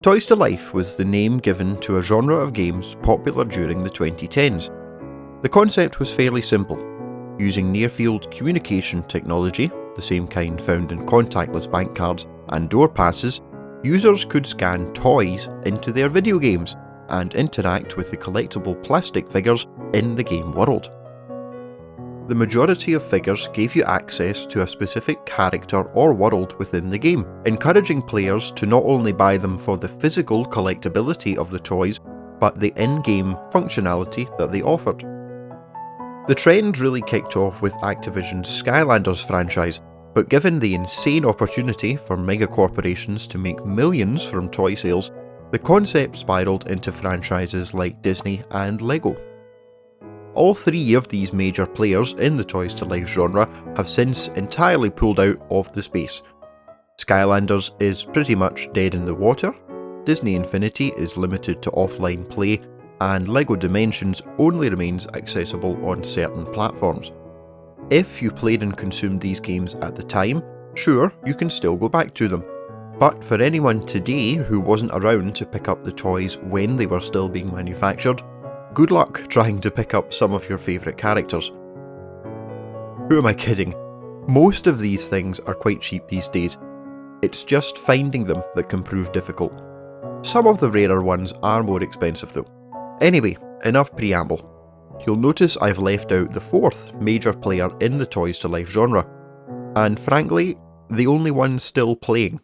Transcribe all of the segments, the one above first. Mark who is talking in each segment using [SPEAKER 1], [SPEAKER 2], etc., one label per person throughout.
[SPEAKER 1] Toys to Life was the name given to a genre of games popular during the 2010s. The concept was fairly simple. Using near-field communication technology, the same kind found in contactless bank cards and door passes, users could scan toys into their video games and interact with the collectible plastic figures in the game world. The majority of figures gave you access to a specific character or world within the game, encouraging players to not only buy them for the physical collectability of the toys, but the in-game functionality that they offered. The trend really kicked off with Activision's Skylanders franchise, but given the insane opportunity for megacorporations to make millions from toy sales, the concept spiraled into franchises like Disney and Lego. All three of these major players in the Toys to Life genre have since entirely pulled out of the space. Skylanders is pretty much dead in the water, Disney Infinity is limited to offline play, and LEGO Dimensions only remains accessible on certain platforms. If you played and consumed these games at the time, sure, you can still go back to them. But for anyone today who wasn't around to pick up the toys when they were still being manufactured, good luck trying to pick up some of your favourite characters. Who am I kidding? Most of these things are quite cheap these days. It's just finding them that can prove difficult. Some of the rarer ones are more expensive though. Anyway, enough preamble. You'll notice I've left out the fourth major player in the Toys to Life genre, and frankly, the only one still playing.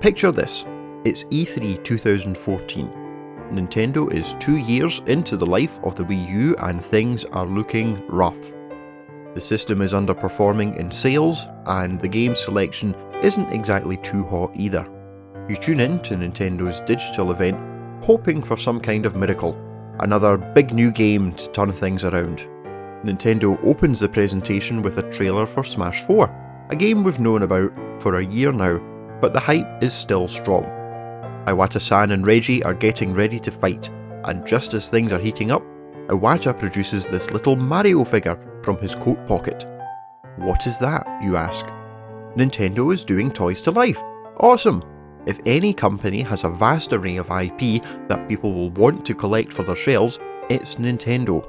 [SPEAKER 1] Picture this, it's E3 2014. Nintendo is 2 years into the life of the Wii U and things are looking rough. The system is underperforming in sales, and the game selection isn't exactly too hot either. You tune in to Nintendo's digital event hoping for some kind of miracle, another big new game to turn things around. Nintendo opens the presentation with a trailer for Smash 4, a game we've known about for a year now, but the hype is still strong. Iwata-san and Reggie are getting ready to fight, and just as things are heating up, Iwata produces this little Mario figure from his coat pocket. What is that, you ask? Nintendo is doing Toys to Life. Awesome! If any company has a vast array of IP that people will want to collect for their shelves, it's Nintendo.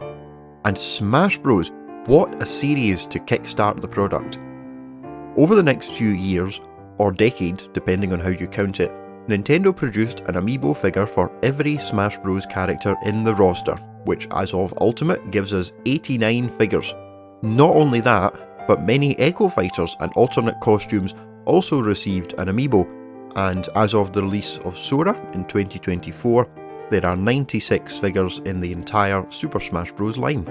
[SPEAKER 1] And Smash Bros, what a series to kickstart the product. Over the next few years, or decade depending on how you count it, Nintendo produced an amiibo figure for every Smash Bros character in the roster, which as of Ultimate gives us 89 figures. Not only that, but many Echo Fighters and alternate costumes also received an amiibo, and as of the release of Sora in 2024, there are 96 figures in the entire Super Smash Bros. Line.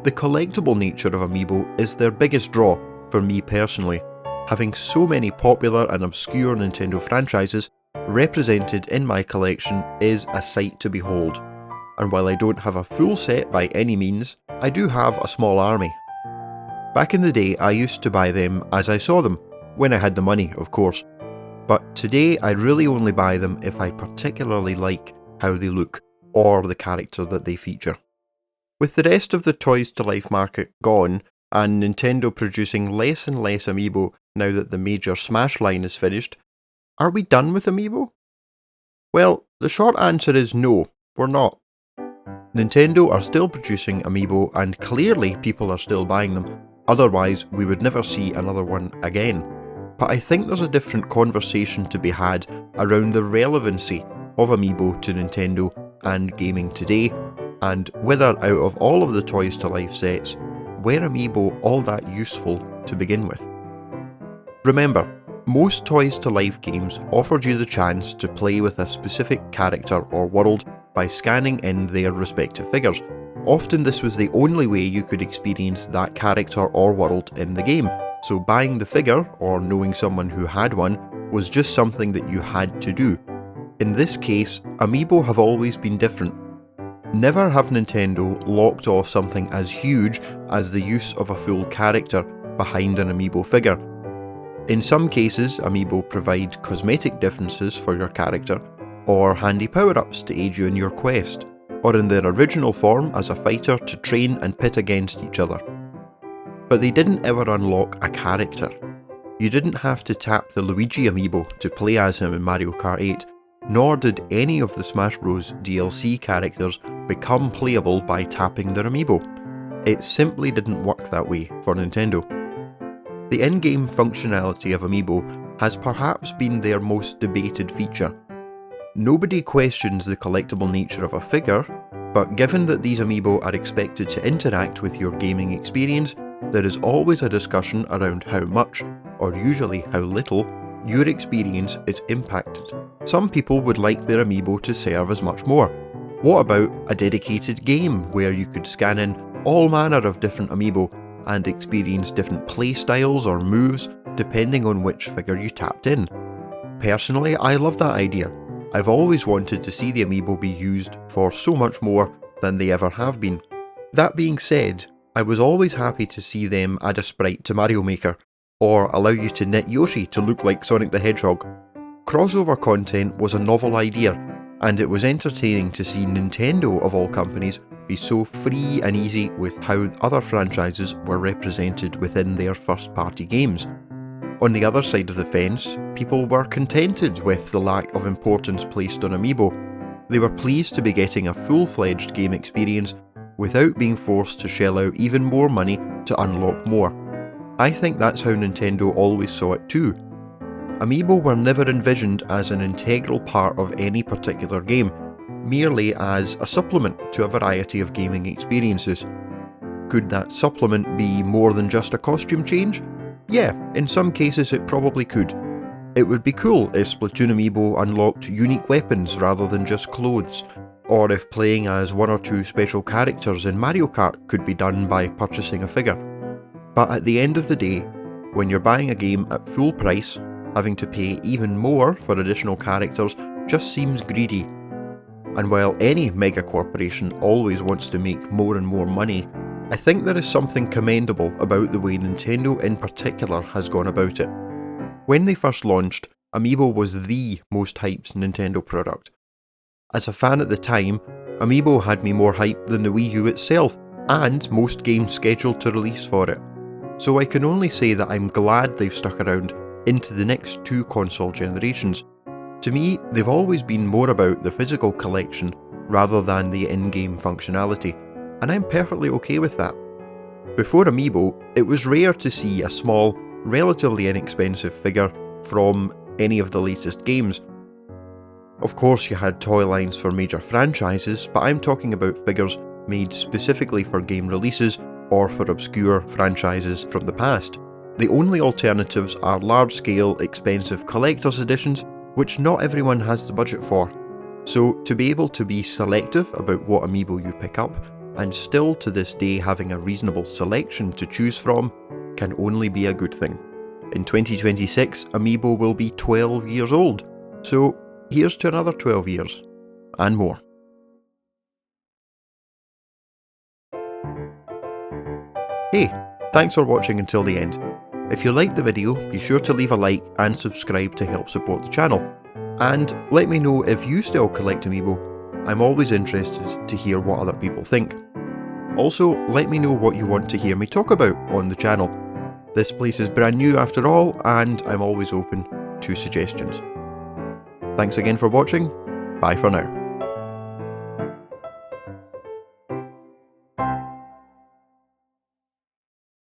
[SPEAKER 1] The collectible nature of amiibo is their biggest draw for me personally. Having so many popular and obscure Nintendo franchises represented in my collection is a sight to behold. And while I don't have a full set by any means, I do have a small army. Back in the day, I used to buy them as I saw them, when I had the money, of course. But today I really only buy them if I particularly like how they look, or the character that they feature. With the rest of the Toys to Life market gone, and Nintendo producing less and less amiibo now that the major Smash line is finished, are we done with amiibo? Well, the short answer is no, we're not. Nintendo are still producing amiibo and clearly people are still buying them, otherwise we would never see another one again. But I think there's a different conversation to be had around the relevancy of amiibo to Nintendo and gaming today, and whether out of all of the Toys to Life sets, were amiibo all that useful to begin with? Remember, most Toys to Life games offered you the chance to play with a specific character or world by scanning in their respective figures. Often this was the only way you could experience that character or world in the game, so buying the figure, or knowing someone who had one, was just something that you had to do. In this case, amiibo have always been different. Never have Nintendo locked off something as huge as the use of a full character behind an amiibo figure. In some cases, amiibo provide cosmetic differences for your character, or handy power-ups to aid you in your quest, or in their original form as a fighter to train and pit against each other. But they didn't ever unlock a character. You didn't have to tap the Luigi amiibo to play as him in Mario Kart 8, nor did any of the Smash Bros. DLC characters become playable by tapping their amiibo. It simply didn't work that way for Nintendo. The in-game functionality of amiibo has perhaps been their most debated feature. Nobody questions the collectible nature of a figure, but given that these amiibo are expected to interact with your gaming experience, there is always a discussion around how much, or usually how little, your experience is impacted. Some people would like their amiibo to serve as much more. What about a dedicated game where you could scan in all manner of different amiibo and experience different playstyles or moves depending on which figure you tapped in? Personally, I love that idea. I've always wanted to see the amiibo be used for so much more than they ever have been. That being said, I was always happy to see them add a sprite to Mario Maker, or allow you to knit Yoshi to look like Sonic the Hedgehog. Crossover content was a novel idea, and it was entertaining to see Nintendo of all companies be so free and easy with how other franchises were represented within their first-party games. On the other side of the fence, people were contented with the lack of importance placed on amiibo. They were pleased to be getting a full-fledged game experience without being forced to shell out even more money to unlock more. I think that's how Nintendo always saw it too. Amiibo were never envisioned as an integral part of any particular game, merely as a supplement to a variety of gaming experiences. Could that supplement be more than just a costume change? Yeah, in some cases it probably could. It would be cool if Splatoon amiibo unlocked unique weapons rather than just clothes, or if playing as one or two special characters in Mario Kart could be done by purchasing a figure. But at the end of the day, when you're buying a game at full price, having to pay even more for additional characters just seems greedy. And while any mega corporation always wants to make more and more money, I think there is something commendable about the way Nintendo in particular has gone about it. When they first launched, amiibo was the most hyped Nintendo product. As a fan at the time, amiibo had me more hyped than the Wii U itself, and most games scheduled to release for it. So I can only say that I'm glad they've stuck around into the next two console generations. To me, they've always been more about the physical collection rather than the in-game functionality, and I'm perfectly okay with that. Before amiibo, it was rare to see a small, relatively inexpensive figure from any of the latest games. Of course you had toy lines for major franchises, but I'm talking about figures made specifically for game releases or for obscure franchises from the past. The only alternatives are large-scale, expensive collector's editions, which not everyone has the budget for. So to be able to be selective about what amiibo you pick up, and still to this day having a reasonable selection to choose from, can only be a good thing. In 2026, amiibo will be 12 years old, so here's to another 12 years, and more. Hey, thanks for watching until the end. If you liked the video, be sure to leave a like and subscribe to help support the channel. And let me know if you still collect amiibo. I'm always interested to hear what other people think. Also, let me know what you want to hear me talk about on the channel. This place is brand new after all, and I'm always open to suggestions. Thanks again for watching. Bye for now.